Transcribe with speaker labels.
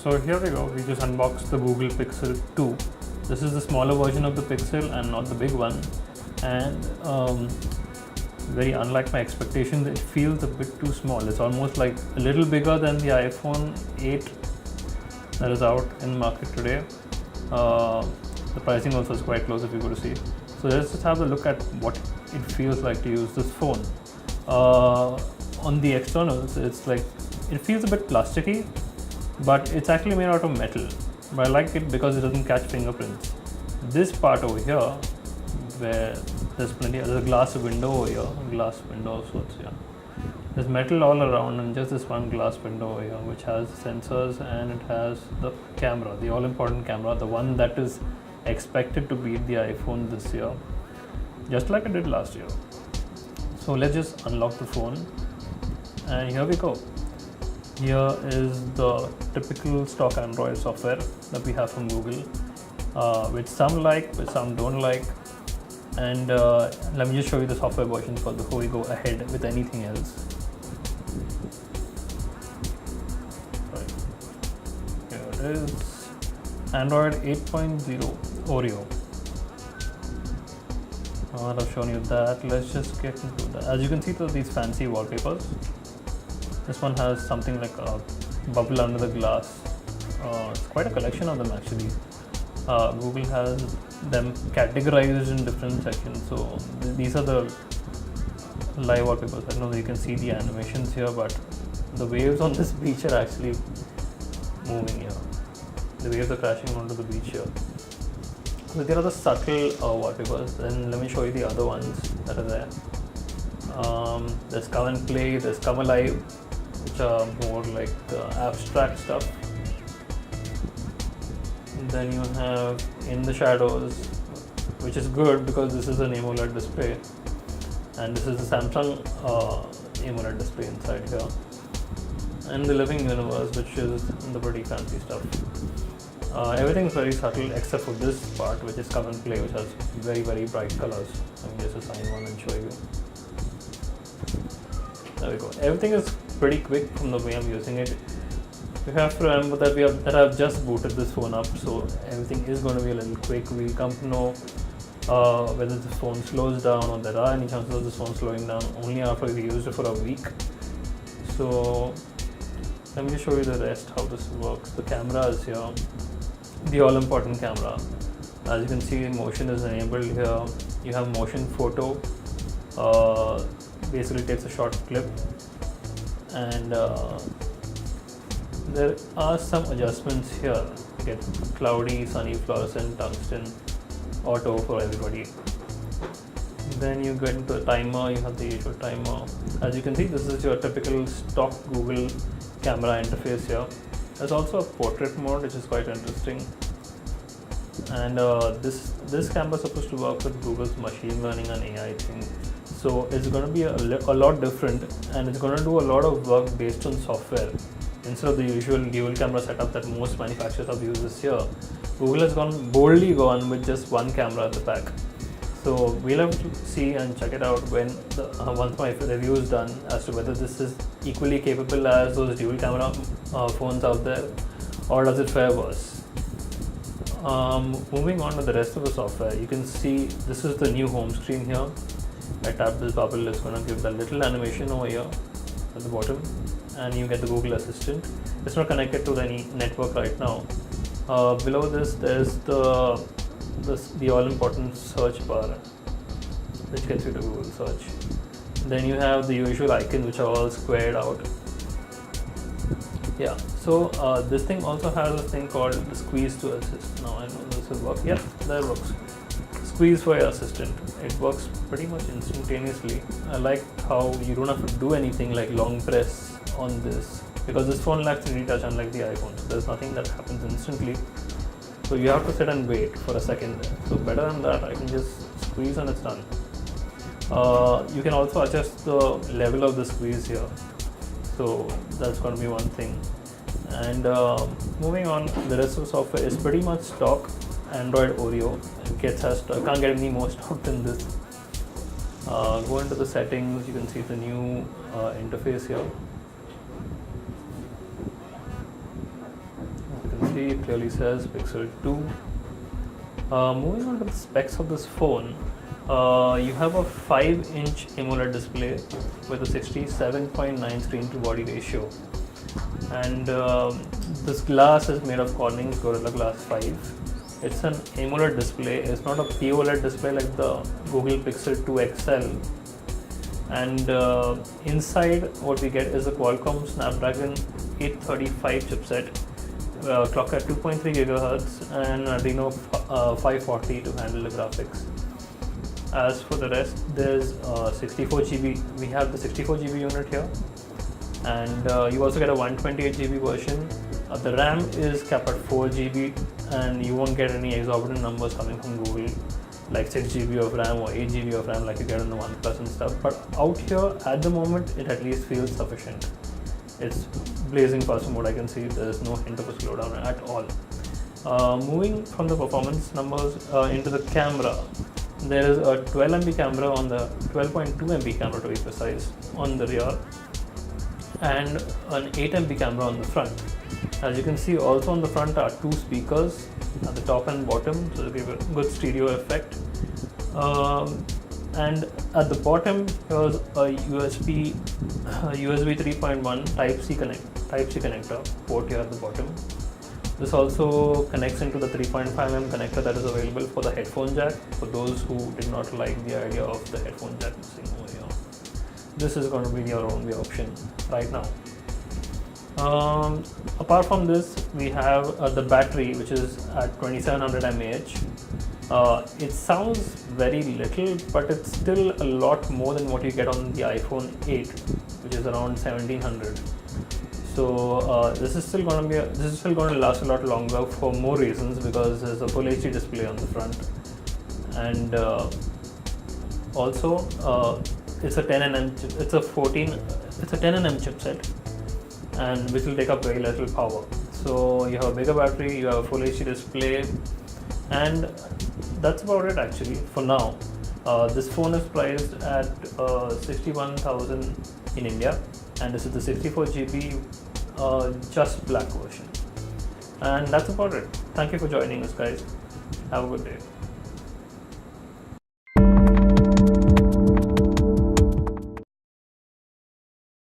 Speaker 1: So here we go, we just unboxed the Google Pixel 2. This is the smaller version of the Pixel and not the big one. And very unlike my expectations, it feels a bit too small. It's almost like a little bigger than the iPhone 8 that is out in market today. The pricing also is quite close if you go to see. So let's just have a look at what it feels like to use this phone. On the externals, it's like, it feels a bit plasticky, but it's actually made out of metal. But I like it because it doesn't catch fingerprints. This part over here, where there's a glass window over here, glass window of sorts, yeah. There's metal all around and just this one glass window over here, which has sensors, and it has the camera, the all-important camera, the one that is expected to beat the iPhone this year, just like it did last year. So let's just unlock the phone, and here we go. Here is the typical stock Android software that we have from Google, which some like, which some don't like. And let me just show you the software version first before we go ahead with anything else. Here it is, Android 8.0 Oreo. I've shown you that. Let's just get into that. As you can see, these fancy wallpapers. This one has something like a bubble under the glass. It's quite a collection of them actually. Google has them categorized in different sections. So these are the live wallpapers. I know that you can see the animations here, but the waves on this beach are actually moving here. The waves are crashing onto the beach here. So there are the subtle wallpapers. Then let me show you the other ones that are there. There's Come and Play, there's Come Alive, which are more like abstract stuff. Then you have In the Shadows, which is good because this is an AMOLED display, and this is the Samsung AMOLED display inside here. And the Living Universe, which is the pretty fancy stuff. Everything is very subtle except for this part, which is Come and Play, which has very, very bright colors. Let me just assign one and show you. There we go. Everything is pretty quick from the way I'm using it. You have to remember that I've just booted this phone up, so everything is going to be a little quick. We'll come to know whether the phone slows down, or there are any chances of this phone slowing down only after we've used it for a week. So let me just show you the rest, how this works. The camera is here, the all-important camera. As you can see, motion is enabled here. You have motion photo, basically takes a short clip, and there are some adjustments here. You get cloudy, sunny, fluorescent, tungsten, auto for everybody. Then you get into the timer, you have the usual timer. As you can see, this is your typical stock Google camera interface here. There's also a portrait mode, which is quite interesting. And this camera is supposed to work with Google's machine learning and AI thing. So it's going to be a lot different, and it's going to do a lot of work based on software. Instead of the usual dual camera setup that most manufacturers have used this year, Google has boldly gone with just one camera at the back. So we'll have to see and check it out when once my review is done, as to whether this is equally capable as those dual camera phones out there, or does it fare worse. Moving on to the rest of the software, you can see this is the new home screen here. I tap this bubble, it's going to give the little animation over here at the bottom, and you get the Google Assistant. It's not connected to any network right now. Below this, there's the all-important search bar, which gets you to Google search. Then you have the usual icons, which are all squared out. Yeah, so this thing also has a thing called the Squeeze to Assist. Now I know this will work. Yeah, that works. Squeeze for your assistant. It works pretty much instantaneously. I like how you don't have to do anything like long press on this, because this phone lacks 3D touch, unlike the iPhone. So there's nothing that happens instantly. So you have to sit and wait for a second there. So better than that, I can just squeeze and it's done. You can also adjust the level of the squeeze here. So that's going to be one thing. And moving on, the rest of the software is pretty much stock Android Oreo. Can't get any more stock than this. Go into the settings, you can see the new interface here. clearly says Pixel 2. Moving on to the specs of this phone, you have a 5-inch AMOLED display with a 67.9 screen to body ratio, and this glass is made of Corning's Gorilla Glass 5. It's an AMOLED display, it's not a POLED display like the Google Pixel 2 XL. And inside what we get is a Qualcomm Snapdragon 835 chipset, clock at 2.3 GHz and Adreno 540 to handle the graphics. As for the rest, there's 64 GB. We have the 64 GB unit here, and you also get a 128 GB version. The RAM is capped at 4 GB, and you won't get any exorbitant numbers coming from Google like 6 GB of RAM or 8 GB of RAM like you get on the OnePlus and stuff. But out here at the moment, it at least feels sufficient. It's blazing fast from what I can see. There's no hint of a slowdown at all. Moving from the performance numbers into the camera, there is a 12 MP camera on the 12.2 MP camera to be precise on the rear, and an 8 MP camera on the front. As you can see, also on the front are 2 speakers at the top and bottom, so they give a good stereo effect. And at the bottom, here's a USB 3.1 Type-C connector port here at the bottom. This also connects into the 3.5mm connector that is available for the headphone jack, for those who did not like the idea of the headphone jack missing over here. This is going to be your only option right now. Apart from this, we have the battery, which is at 2700 mAh. It sounds very little, but it's still a lot more than what you get on the iPhone 8, which is around 1700. So this is still going to last a lot longer for more reasons, because there's a Full HD display on the front, and also it's a 10nm. It's a 10nm chipset, and which will take up very little power. So you have a bigger battery, you have a Full HD display, and that's about it actually for now. This phone is priced at 61,000 in India, and this is the 64 GB just black version. And that's about it. Thank you for joining us, guys. Have a good day.